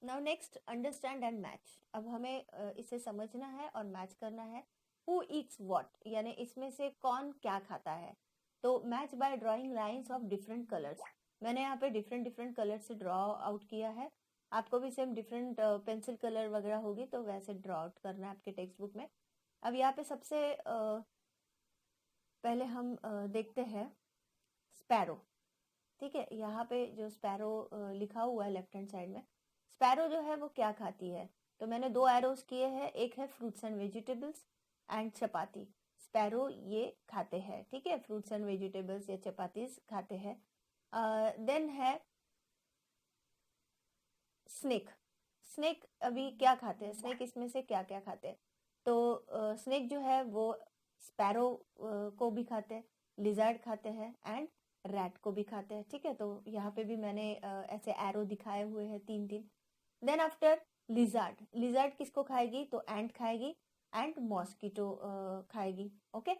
Now next understand and match. अब हमें इसे समझना है और मैच करना है। हु ईट्स व्हाट, यानी इसमें से कौन क्या खाता है। तो match by drawing lines of different colours. मैंने यहाँ पे डिफरेंट डिफरेंट कलर से ड्रॉ आउट किया है। आपको भी सेम डिफरेंट पेंसिल कलर वगैरह होगी तो वैसे ड्रॉ आउट करना है आपके टेक्स्ट बुक में। अब यहाँ पे सबसे पहले हम देखते हैं स्पैरो। ठीक है, यहाँ पे जो स्पैरो लिखा हुआ है लेफ्ट हैंड साइड में, स्पैरो जो है वो क्या खाती है। तो मैंने 2 एरोस किए हैं, एक है fruits and vegetables and chapati. Sparrow ये खाते हैं, ठीक है, फ्रूट्स एंड वेजिटेबल्स या चपातीज खाते हैं। देन है स्नेक। स्नेक अभी क्या खाते हैं, स्नेक इसमें से क्या क्या खाते हैं। तो स्नेक जो है वो स्पैरो को भी खाते हैं, लिजर्ड खाते हैं एंड रैट को भी खाते हैं। ठीक है, तो यहाँ पे भी मैंने ऐसे एरो दिखाए हुए हैं 3-3। देन आफ्टर लिजर्ड, लिजर्ड किसको खाएगी, तो एंट खाएगी एंड मॉस्किटो खाएगी। ओके,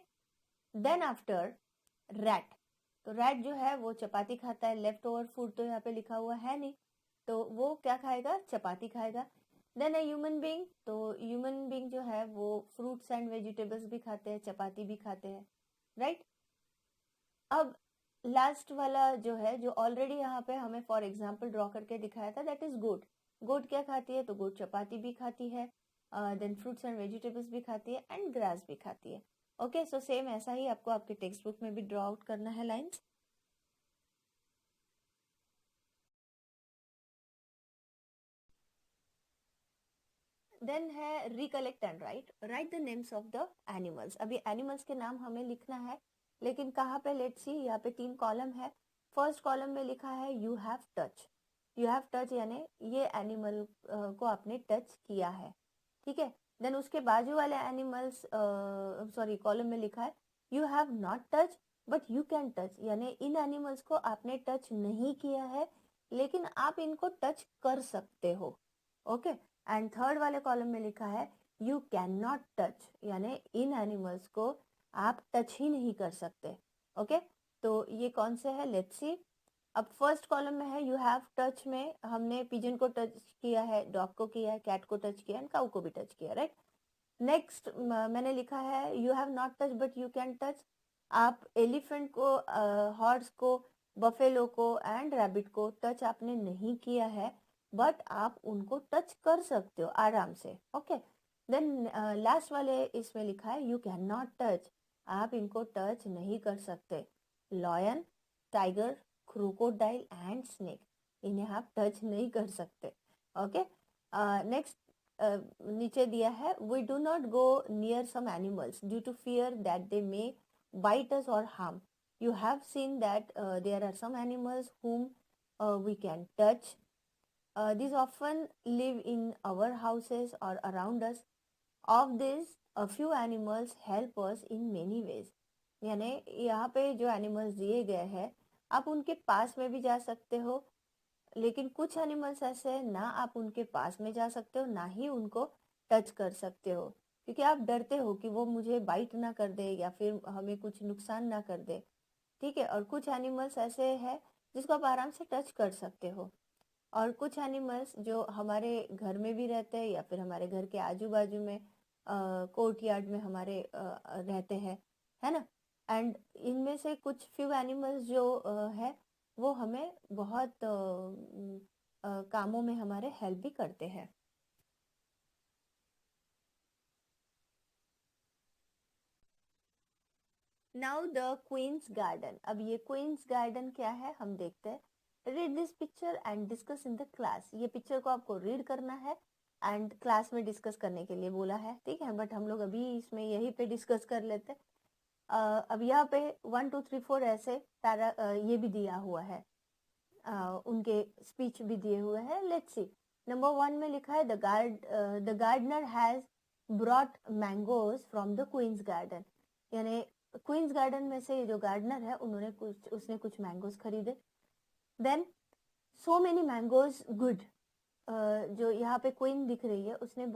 देन आफ्टर रैट, तो रैट जो है वो चपाती खाता है। लेफ्ट ओवर फूड तो यहाँ पे लिखा हुआ है नहीं, तो वो क्या खाएगा, चपाती खाएगा। देन है ह्यूमन बीइंग, तो ह्यूमन बीइंग जो है वो फ्रूट्स एंड वेजिटेबल्स भी खाते हैं, चपाती भी खाते हैं, राइट। अब लास्ट वाला जो है, जो ऑलरेडी यहाँ पे हमें फॉर एग्जाम्पल ड्रॉ करके दिखाया था, दैट इज गोट। गोट क्या खाती है, तो गोट चपाती भी खाती है, देन फ्रूट्स एंड वेजिटेबल्स भी खाती है एंड ग्रास भी खाती है। ओके, सो सेम ऐसा ही आपको आपके टेक्स्ट बुक में भी ड्रॉ आउट करना है लाइन्स। देन है recollect and right. Right the names of the animals. अभी एनिमल्स के नाम हमें लिखना है, लेकिन कहाँ पे, लेट्स सी, यहाँ पे 3 कॉलम है। फर्स्ट कॉलम में लिखा है you have touch. You have touch यानी ये एनिमल को आपने टच किया है, ठीक है। देन उसके बाजू वाले एनिमल्स, सॉरी, कॉलम में लिखा है you have not touch but you can touch, यानी इन एनिमल्स को आपने टच नहीं किया है लेकिन आप इनको टच कर सकते हो। ओके, एंड थर्ड वाले कॉलम में लिखा है यू कैन नॉट टच, यानी इन एनिमल्स को आप टच ही नहीं कर सकते। ओके, तो ये कौन से है, लेट्स सी। अब फर्स्ट कॉलम में है यू हैव टच में हमने पिजन को टच किया है, डॉग को किया है, कैट को टच किया है, काऊ को भी टच किया, राइट। नेक्स्ट मैंने लिखा है you have not touch but you can touch. आप एलिफेंट को, हॉर्स को, बफेलो को एंड रैबिट को टच आपने नहीं किया है, बट आप उनको टच कर सकते हो आराम से। ओके, देन लास्ट वाले इसमें लिखा है यू कैन नॉट टच, आप इनको टच नहीं कर सकते। Lion, tiger, crocodile and snake, इन्हें आप टच नहीं कर सकते। ओके, नेक्स्ट नीचे दिया है we do not go near some animals due to fear that they may bite us और harm. You have seen that there are some animals whom we can touch. These often live in our houses or around us. Of these, a few animals help us in many ways. यानी यहाँ पे जो animals दिए गए हैं आप उनके पास में भी जा सकते हो, लेकिन कुछ एनिमल्स ऐसे हैं ना आप उनके पास में जा सकते हो ना ही उनको टच कर सकते हो, क्योंकि आप डरते हो कि वो मुझे बाइट ना कर दे या फिर हमें कुछ नुकसान ना कर दे। ठीक है, और कुछ एनिमल्स ऐसे हैं जिसको आप आराम से टच कर सकते हो, और कुछ एनिमल्स जो हमारे घर में भी रहते हैं या फिर हमारे घर के आजू बाजू में कोर्ट यार्ड में हमारे रहते हैं, है ना। एंड इनमें से कुछ फ्यू एनिमल्स जो है वो हमें बहुत कामों में हमारे हेल्प भी करते हैं। Now the queen's garden. अब ये क्वींस गार्डन क्या है हम देखते हैं। Read this picture and discuss in the class. ये पिक्चर को आपको रीड करना है एंड क्लास में डिस्कस करने के लिए बोला है, ठीक है, बट हम लोग अभी इसमें यही पे डिस्कस कर लेते हैं। अब यहाँ पे 1 2 3 4 ऐसे पैरा ये भी दिया हुआ है, उनके स्पीच भी दिए हुए हैं। लेट्स सी, नंबर 1 में लिखा है the gardener has brought mangoes from the queen's garden, यानी क्वींस गार्डन में से जो गार्डनर है उसने कुछ मैंगोज खरीदे। Then so many mangoes good, जो यहाँ पे क्वीन दिख रही है उसने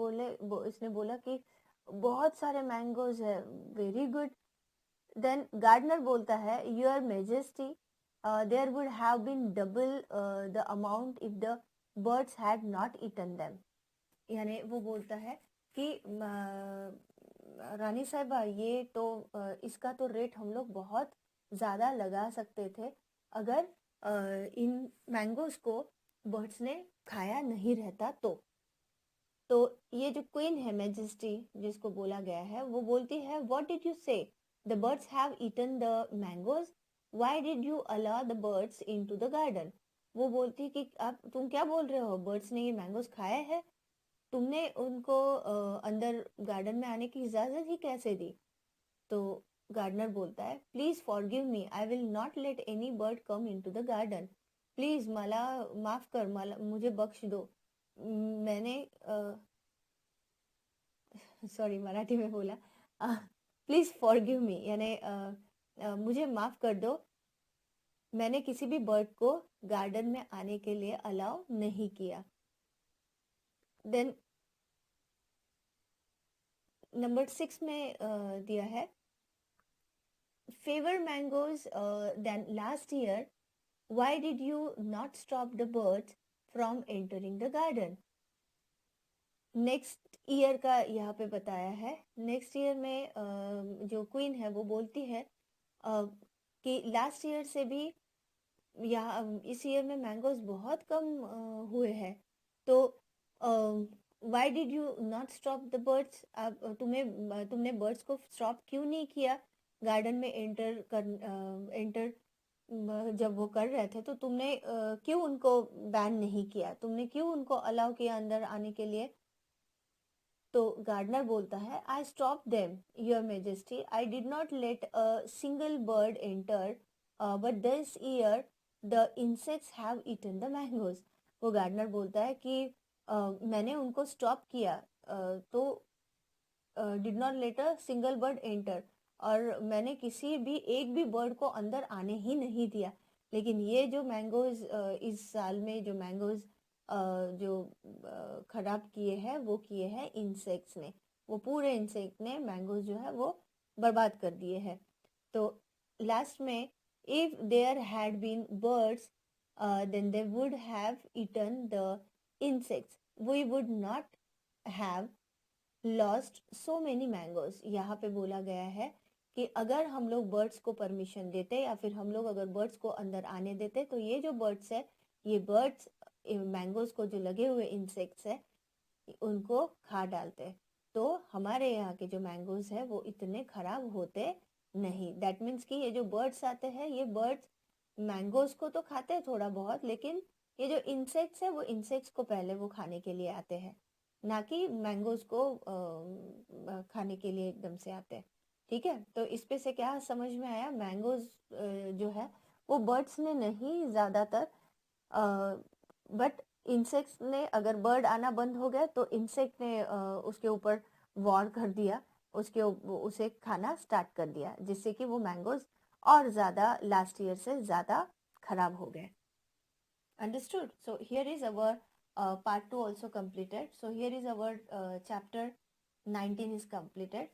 बोला कि बहुत सारे मैंगोज है, वेरी गुड। देन गार्डनर बोलता है your majesty there would have been double the amount if the birds had not eaten them. यानी वो बोलता है कि रानी साहिबा ये तो इसका तो रेट हम लोग बहुत ज़्यादा लगा सकते थे अगर इन मैंगोज को बर्ड्स ने खाया नहीं रहता तो ये जो क्वीन है मैजेस्टी जिसको बोला गया है वो बोलती है what did you say the birds have eaten the mangoes why did you allow the birds into the garden. वो बोलती है कि आप तुम क्या बोल रहे हो, बर्ड्स ने ये मैंगोज खाए हैं, तुमने उनको अंदर गार्डन में आने की इजाजत ही कैसे दी। तो गार्डनर बोलता है please forgive me, I will not let any bird come into the garden. Please मला माफ कर, मला मुझे बख्श दो। मैंने सॉरी मराठी में बोला, प्लीज फॉरगिव मी यानी मुझे माफ कर दो, मैंने किसी भी बर्ड को गार्डन में आने के लिए अलाउ नहीं किया। देन नंबर 6 में दिया है fewer mangoes than last year, why did you not stop the birds from entering the garden. Next year का यहाँ पे बताया है। नेक्स्ट ईयर में जो क्वीन है वो बोलती है कि लास्ट ईयर से भी यहाँ इस ईयर में मैंगोज बहुत कम हुए हैं, तो why did you not stop the birds, तुमने बर्ड्स को स्टॉप क्यों नहीं किया गार्डन में एंटर जब वो कर रहे थे तो तुमने क्यों उनको बैन नहीं किया, तुमने क्यों उनको अलाउ किया अंदर आने के लिए। तो गार्डनर बोलता है I stop them your majesty, I did not let a single bird enter but this year the insects have eaten the mangoes. वो गार्डनर बोलता है कि मैंने उनको स्टॉप किया, तो did not let a single bird enter, और मैंने किसी भी एक भी बर्ड को अंदर आने ही नहीं दिया, लेकिन ये जो मैंगोज इस साल में जो मैंगोज जो खराब किए हैं वो किए हैं इंसेक्ट्स ने, वो पूरे इंसेक्ट ने मैंगोज जो है वो बर्बाद कर दिए हैं। तो लास्ट में if there had been birds then they would have eaten the insects, we would not have lost so many mangoes. यहाँ पे बोला गया है कि अगर हम लोग बर्ड्स को परमिशन देते या फिर हम लोग अगर बर्ड्स को अंदर आने देते तो ये जो बर्ड्स है, ये बर्ड्स मैंगोज को जो लगे हुए इंसेक्ट्स है उनको खा डालते, तो हमारे यहाँ के जो मैंगोज है वो इतने खराब होते नहीं। दैट मीन्स कि ये जो बर्ड्स आते हैं ये बर्ड्स मैंगोज को तो खाते हैं थोड़ा बहुत, लेकिन ये जो इंसेक्ट्स है वो इंसेक्ट्स को पहले वो खाने के लिए आते हैं, ना कि मैंगोज को खाने के लिए एकदम से आते हैं। ठीक है, तो इस पे से क्या समझ में आया, मैंगोज जो है वो बर्ड्स ने नहीं ज्यादातर, बट इंसेक्ट्स ने, अगर बर्ड आना बंद हो गया तो इंसेक्ट ने उसके ऊपर वॉर कर दिया, उसे खाना स्टार्ट कर दिया, जिससे कि वो मैंगोज और ज्यादा लास्ट ईयर से ज्यादा खराब हो गए। Understood? So here is our part 2 also completed. So here is our chapter 19 is completed.